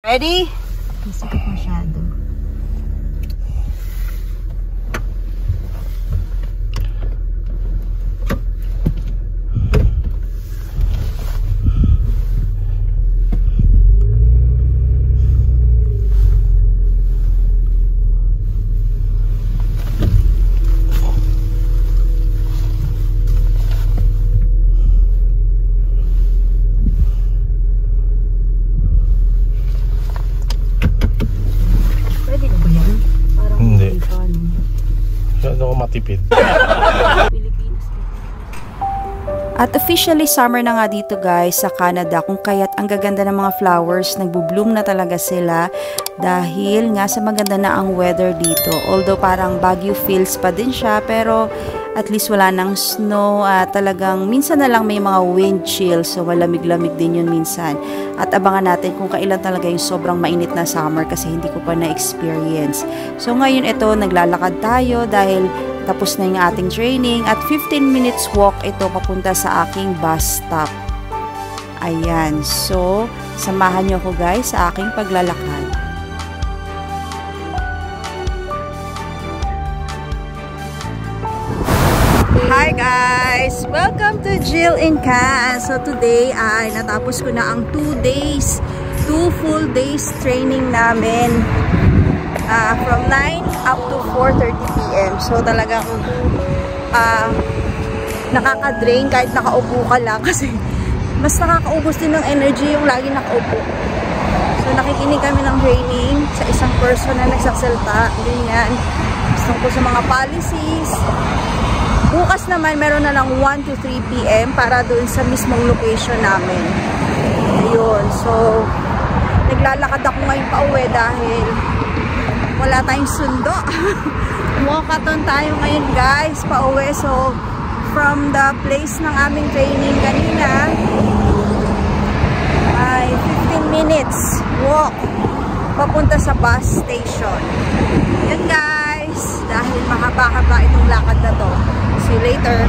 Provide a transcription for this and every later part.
Ready? Masikip masyado. Matipid. At officially summer na nga dito guys sa Canada, kung kaya't ang gaganda ng mga flowers, nagbubloom na talaga sila dahil nga sa maganda na ang weather dito. Although parang Baguio feels pa din siya, pero at least wala nang snow at talagang minsan na lang may mga wind chill, so malamig-lamig din yun minsan. At abangan natin kung kailan talaga yung sobrang mainit na summer kasi hindi ko pa na-experience. So ngayon ito, naglalakad tayo dahil tapos na yung ating training at 15 minutes walk ito papunta sa aking bus stop. Ayan, so samahan nyo ako guys sa aking paglalakad. Hi guys! Welcome to Jill in Can. So today ay natapos ko na ang 2 full days training namin. From 9 up to 4:30 PM. So talagang nakaka-drain kahit nakaupo ka lang kasi mas nakakaubos din ng energy yung lagi nakaupo. So nakikinig kami ng training sa isang person na nagsasalta, ganyan. Tungkol sa mga policies. Bukas naman meron na lang 1 to 3 PM para doon sa mismong location namin. Ayun. So naglalakad ako ngayon pa uwi dahil wala tayong sundo. Walkathon tayo ngayon guys, pauwi. So, from the place ng aming training kanina, ay 15 minutes walk papunta sa bus station. Yan guys, dahil mahaba-haba itong lakad na to. See you later.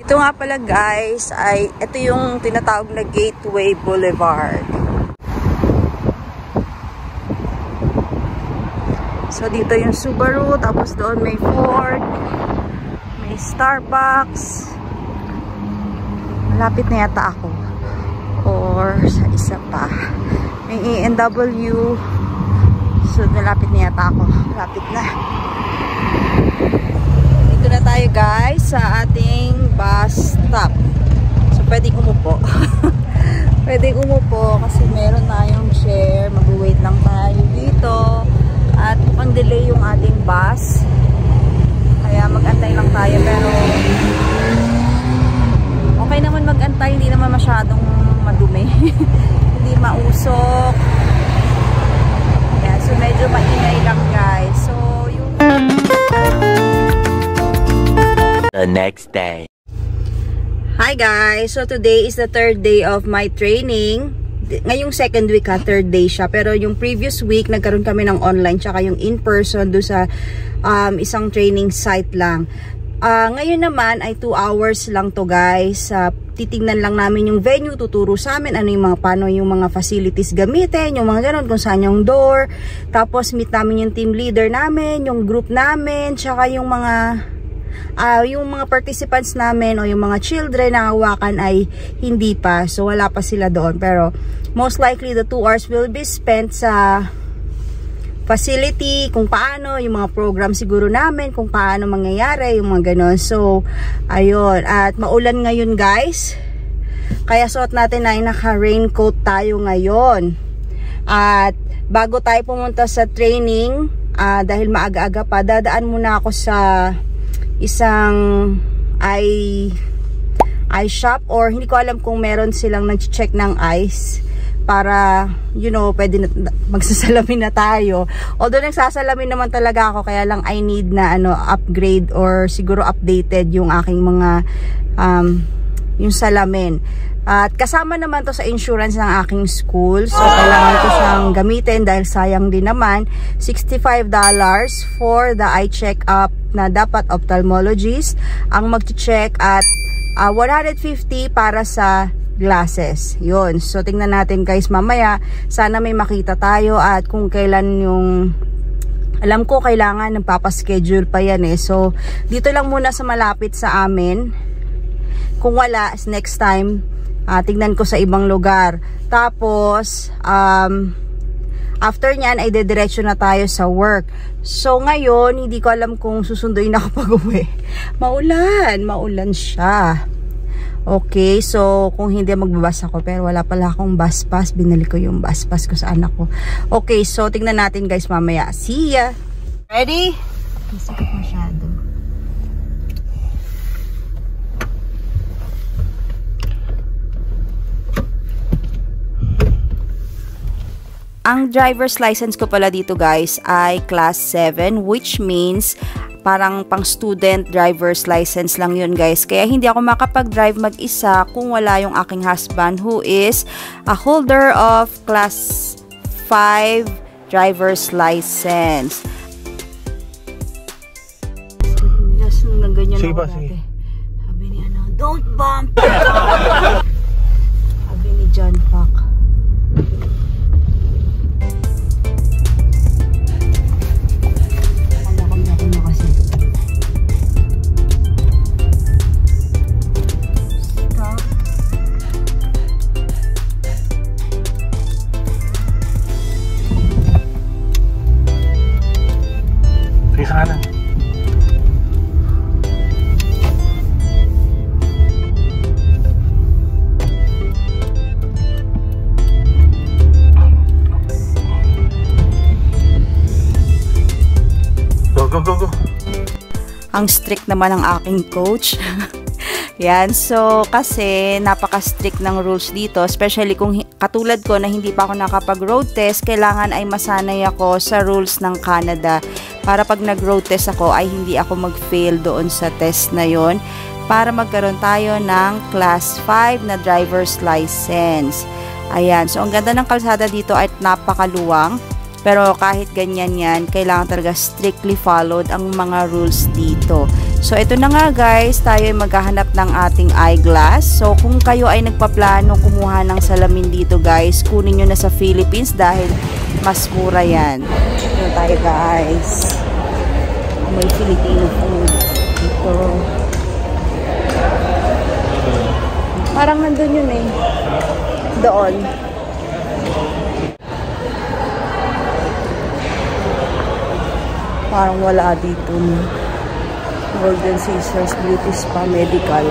Ito nga pala guys, ay ito yung tinatawag na Gateway Boulevard. So dito yung Subaru, tapos doon may Ford, may Starbucks. Malapit na yata ako. Or sa isa pa. May A&W. So malapit na yata ako. Malapit na. Dito na tayo guys sa ating bus stop. So pwedeng umupo. Pwedeng umupo kasi meron tayong chair. Mag-wait lang tayo dito. At mukhang delay yung ating bus. Kaya mag-antay lang tayo. Pero okay naman mag-antay. Hindi naman masyadong madumi. Hindi mausok. Ayan, so medyo maingay lang guys. So yung the next day. Hi guys! So today is the 3rd day of my training. Ngayong 2nd week ha, 3rd day siya. Pero yung previous week, nagkaroon kami ng online tsaka yung in-person do sa isang training site lang. Ngayon naman ay 2 hours lang to guys. Titignan lang namin yung venue, tuturo sa amin ano yung mga, paano yung mga facilities gamitin, yung mga ganun, kung saan yung door. Tapos meet namin yung team leader namin, yung group namin, tsaka yung mga participants namin o yung mga children na hawakan ay hindi pa. So wala pa sila doon. Pero most likely the 2 hours will be spent sa facility, kung paano, yung mga program siguro namin, kung paano mangyayari, yung mga ganon. So ayun. At maulan ngayon guys. Kaya suot natin na naka-raincoat tayo ngayon. At bago tayo pumunta sa training, dahil maaga-aga pa, dadaan muna ako sa isang eye shop, or hindi ko alam kung meron silang nag-check ng eyes. para, you know, pwede na, magsasalamin na tayo. Although nagsasalamin naman talaga ako, kaya lang I need na upgrade or siguro updated yung aking mga yung salamin. At kasama naman to sa insurance ng aking school. So kailangan ko siyang gamitin dahil sayang din naman. $65 for the eye check-up na dapat ophthalmologist ang mag-check at 150 para sa glasses. Yun. So, tingnan natin guys mamaya. Sana may makita tayo at kung kailan yung... Alam ko kailangan nagpapaschedule pa yan eh. So, dito lang muna sa malapit sa amin. Kung wala, next time, tignan ko sa ibang lugar. Tapos, after nyan ay dediretso na tayo sa work. So, ngayon, hindi ko alam kung susunduin ako pag-uwi. Maulan siya. Okay, so kung hindi magbabas ako, pero wala pala akong bus pass, binili ko yung bus pass ko sa anak ko. Okay, so tingnan natin guys mamaya. See ya! Ready? Masikip masyado. Ang driver's license ko pala dito guys ay class 7, which means parang pang student driver's license lang yun guys. Kaya hindi ako makapag-drive mag-isa kung wala yung aking husband who is a holder of class 5 driver's license. Sige ba, sige. Sabi ni don't bump! Sabi ni John Pak. Go. Ang strict naman ng aking coach. Yan, so kasi napaka-strict ng rules dito, especially kung katulad ko na hindi pa ako nakapag-road test, kailangan ay masanay ako sa rules ng Canada para pag nag-road test ako ay hindi ako mag-fail doon sa test na yon, para magkaroon tayo ng class 5 na driver's license. Ayan, so ang ganda ng kalsada dito ay napakaluwang. Pero kahit ganyan yan, kailangan talaga strictly followed ang mga rules dito. So, ito na nga guys, tayo ay maghahanap ng ating eyeglass. So, kung kayo ay nagpaplano kumuha ng salamin dito guys, kunin nyo na sa Philippines dahil mas mura yan. Ito tayo guys. May Filipino food dito. Parang nandun yun eh. Doon. Parang wala dito. Golden Scissors, Beauty Spa, Medical.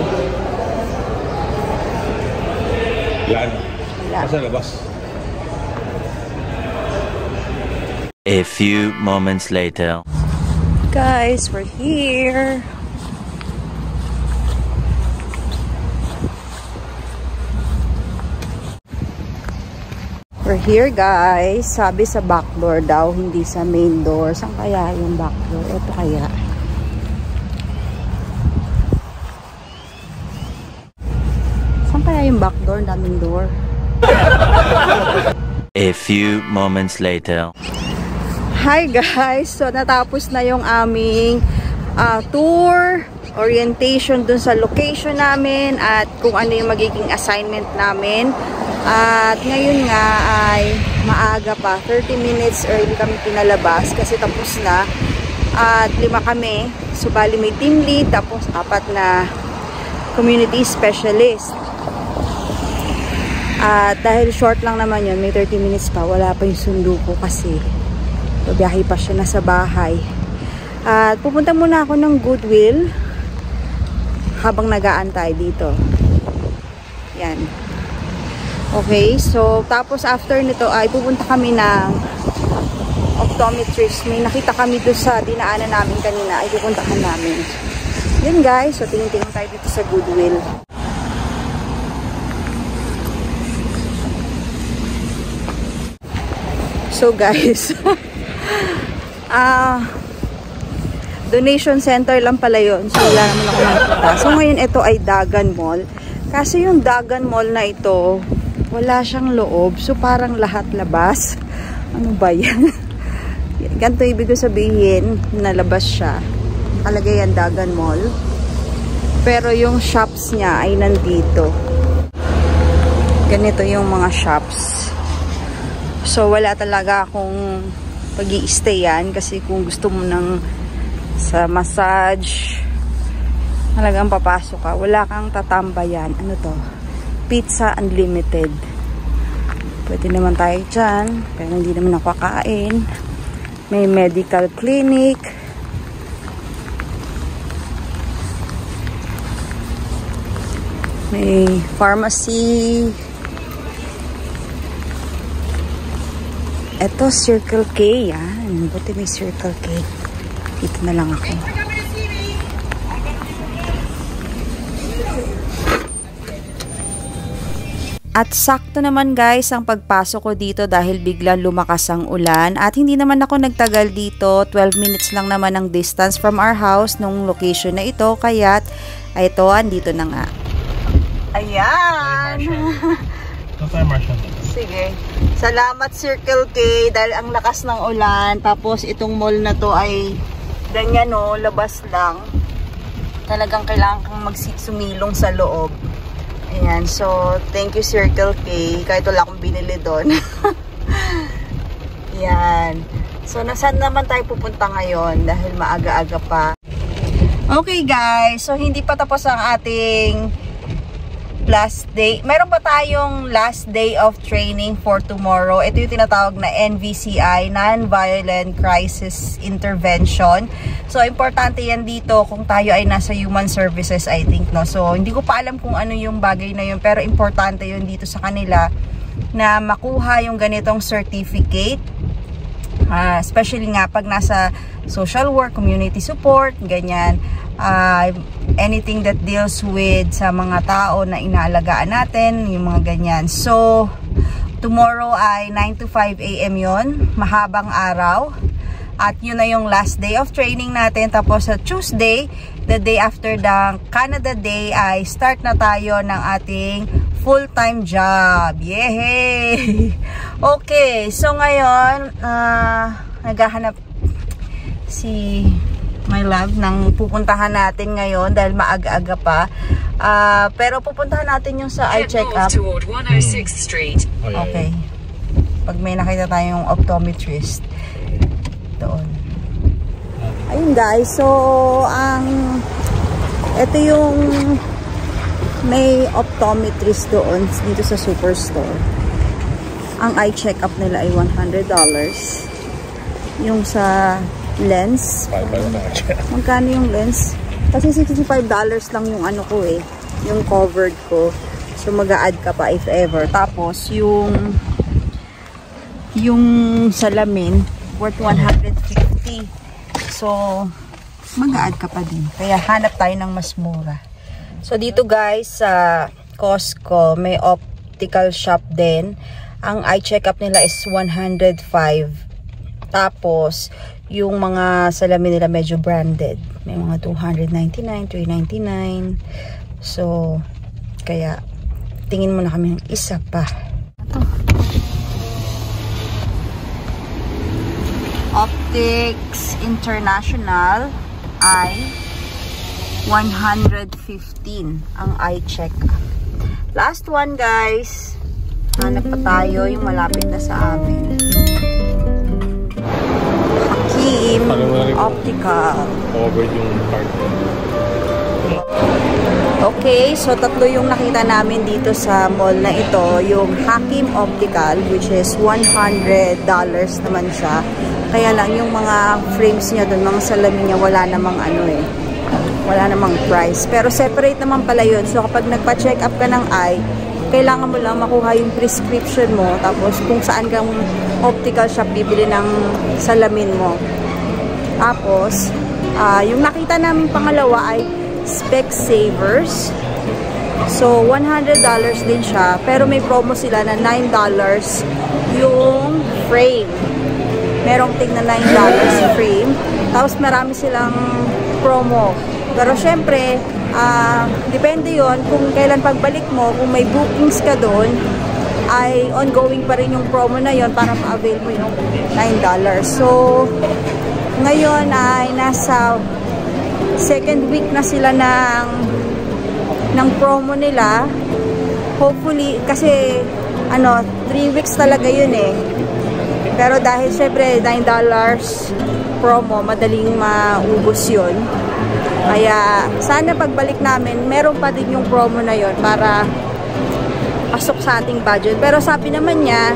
Yan. Nasa labas. A few moments later. Guys, we're here. We're here guys. Sabi sa back door daw, hindi sa main door. Saan kaya yung back door? Ito kaya. Saan kaya yung back door? Daming door. A few moments later. Hi guys. So natapos na yung aming tour, orientation dun sa location namin at kung ano yung magiging assignment namin. At ngayon nga ay maaga pa, 30 minutes early kami pinalabas kasi tapos na. At 5 kami, so bali may team lead, tapos 4 na community specialist. At dahil short lang naman yun, may 30 minutes pa, wala pa yung sundo ko kasi babiyahe pa siya na sa bahay. At pupunta muna ako ng Goodwill habang nag-aantay dito. Yan. Okay, so tapos after nito ay pupunta kami ng optometrist. May nakita kami doon sa dinaanan namin kanina, ay pupuntahan namin. Yun guys, so tingin-tingin tayo dito sa Goodwill. So guys, donation center lang pala yun. So wala naman ako nakita. So ngayon ito ay Dagan Mall. Kasi yung Dagan Mall na ito, wala siyang loob. So parang lahat labas. Ano ba yan? Ganito ibig ko sabihin, nalabas siya. Nakalagay yan Dagan Mall. Pero yung shops niya ay nandito. Ganito yung mga shops. So wala talaga akong pag-i-stayan kasi kung gusto mo ng sa massage, talagang papasok ka. Wala kang tatambayan. Ano to? Pizza Unlimited. Pwede naman tayo dyan. Pero hindi naman ako kakain. May medical clinic. May pharmacy. Ito, Circle K. Yan. Buti may Circle K. Dito na lang ako. At sakto naman guys ang pagpasok ko dito dahil biglang lumakas ang ulan. At hindi naman ako nagtagal dito. 12 minutes lang naman ang distance from our house nung location na ito. Kaya't, ito, andito na nga. Ayan! Sige. Salamat Circle K dahil ang lakas ng ulan. Tapos itong mall na to ay ganyan o, labas lang. Talagang kailangan kang sumilong sa loob. Ayan, so thank you Circle K. Kahit wala akong binili doon. Ayan. So nasaan naman tayo pupunta ngayon dahil maaga-aga pa. Okay guys, so hindi pa tapos ang ating last day. Meron pa tayong last day of training for tomorrow. Ito yung tinatawag na NVCI, Non-Violent Crisis Intervention. So, importante yan dito kung tayo ay nasa human services, I think, no? So, hindi ko pa alam kung ano yung bagay na yun, pero importante yun dito sa kanila na makuha yung ganitong certificate. Especially nga pag nasa social work, community support, ganyan. Anything that deals with sa mga tao na inaalagaan natin, yung mga ganyan. So, tomorrow ay 9 to 5 a.m. yun. Mahabang araw. At yun na yung last day of training natin. Tapos sa Tuesday, the day after the Canada Day, ay start na tayo ng ating full-time job. Yehey! Okay, so ngayon, naghahanap si my love ng pupuntahan natin ngayon dahil maaga-aga pa. Pero pupuntahan natin yung sa eye check-up. Okay. Pag may nakita tayong optometrist. Doon. Ayun guys, so ito yung may optometrist doon dito sa Superstore. Ang eye check-up nila ay $100. Yung sa lens. Magkano yung lens? Kasi $65 lang yung ano ko eh. Yung covered ko. So mag-a-add ka pa if ever. Tapos yung salamin worth $150. So mag-a-add ka pa din. Kaya hanap tayo ng mas mura. So dito guys sa Costco may optical shop din. Ang eye check-up nila is $105. Tapos yung mga salamin nila medyo branded. May mga $299, $399. So, kaya tingin mo na kami ng isa pa. Ito. Optics International ay $115 ang eye check-up. Last one guys. Hanap pa tayo yung malapit na sa amin. Hakim Optical. Okay, so tatlo yung nakita namin dito sa mall na ito. Yung Hakim Optical, which is $100 naman siya. Kaya lang yung mga frames niya doon, mga salamin niya, wala namang ano eh. Wala namang price. Pero separate naman pala yun. So kapag nagpa-check up ka ng eye, kailangan mo lang makuha yung prescription mo. Tapos kung saan kang optical shop bibili ng salamin mo. Tapos, yung nakita namin pangalawa ay Specsavers. So, $100 din siya. Pero may promo sila na $9 yung frame. Merong tigna $9 frame. Tapos marami silang promo. Pero syempre, depende yon kung kailan pagbalik mo, kung may bookings ka doon, ay ongoing pa rin yung promo na yon para ma-avail mo yung $9. So, ngayon ay nasa second week na sila ng promo nila. Hopefully, kasi 3 weeks talaga yun eh. Pero dahil syempre $9 promo, madaling maubos yun. Kaya sana pagbalik namin, meron pa din yung promo na yun para pasok sa ating budget. Pero sabi naman niya,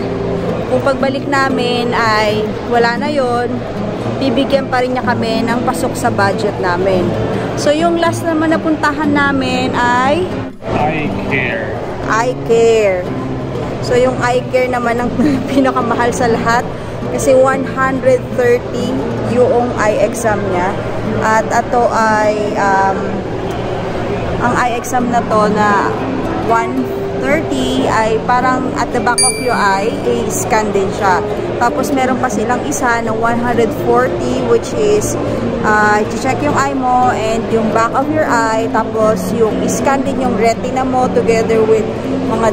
kung pagbalik namin ay wala na yun, bibigyan pa rin niya kami ng pasok sa budget namin. So yung last naman na puntahan namin ay Eye Care. So yung Eye Care naman ang pinakamahal sa lahat kasi 130 yung eye exam niya. At ito ay ang eye exam na to na 130 ay parang at the back of your eye, scan din siya. Tapos meron pa silang isa na 140 which is i-check yung eye mo and yung back of your eye. Tapos yung scan din yung retina mo together with mga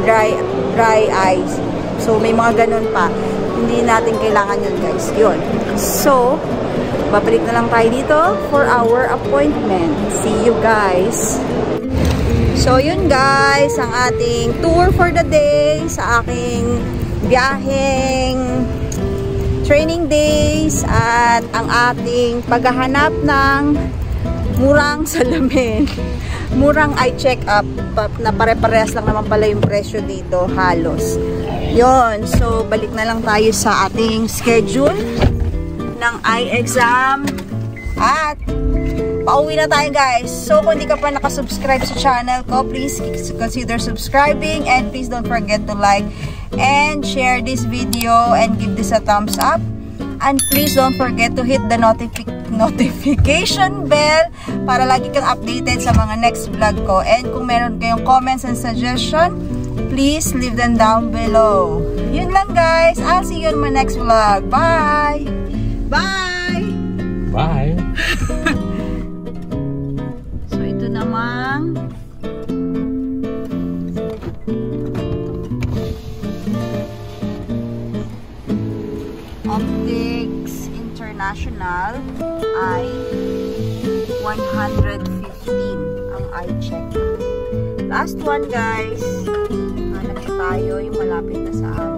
dry eyes. So may mga ganun pa. Hindi natin kailangan yun guys. Yun. So, babalik na lang tayo dito for our appointment. See you guys. So, yun guys, ang ating tour for the day sa aking biyaheng training days at ang ating paghahanap ng murang salamin. Murang eye check-up na pare-parehas lang naman pala yung presyo dito halos. Yon, so balik na lang tayo sa ating schedule ng eye exam at pauwi na tayo guys. So kung hindi ka pa nakasubscribe sa channel ko, please consider subscribing and please don't forget to like and share this video and give this a thumbs up. And please don't forget to hit the notification bell para lagi kang updated sa mga next vlog ko. And kung meron kayong comments and suggestion, please leave them down below. Yun lang guys. I'll see you in my next vlog. Bye! Bye! Bye! So ito namang Optics International ay 115 ang eye check. Last one guys. Hanap tayo yung malapit na sa amin.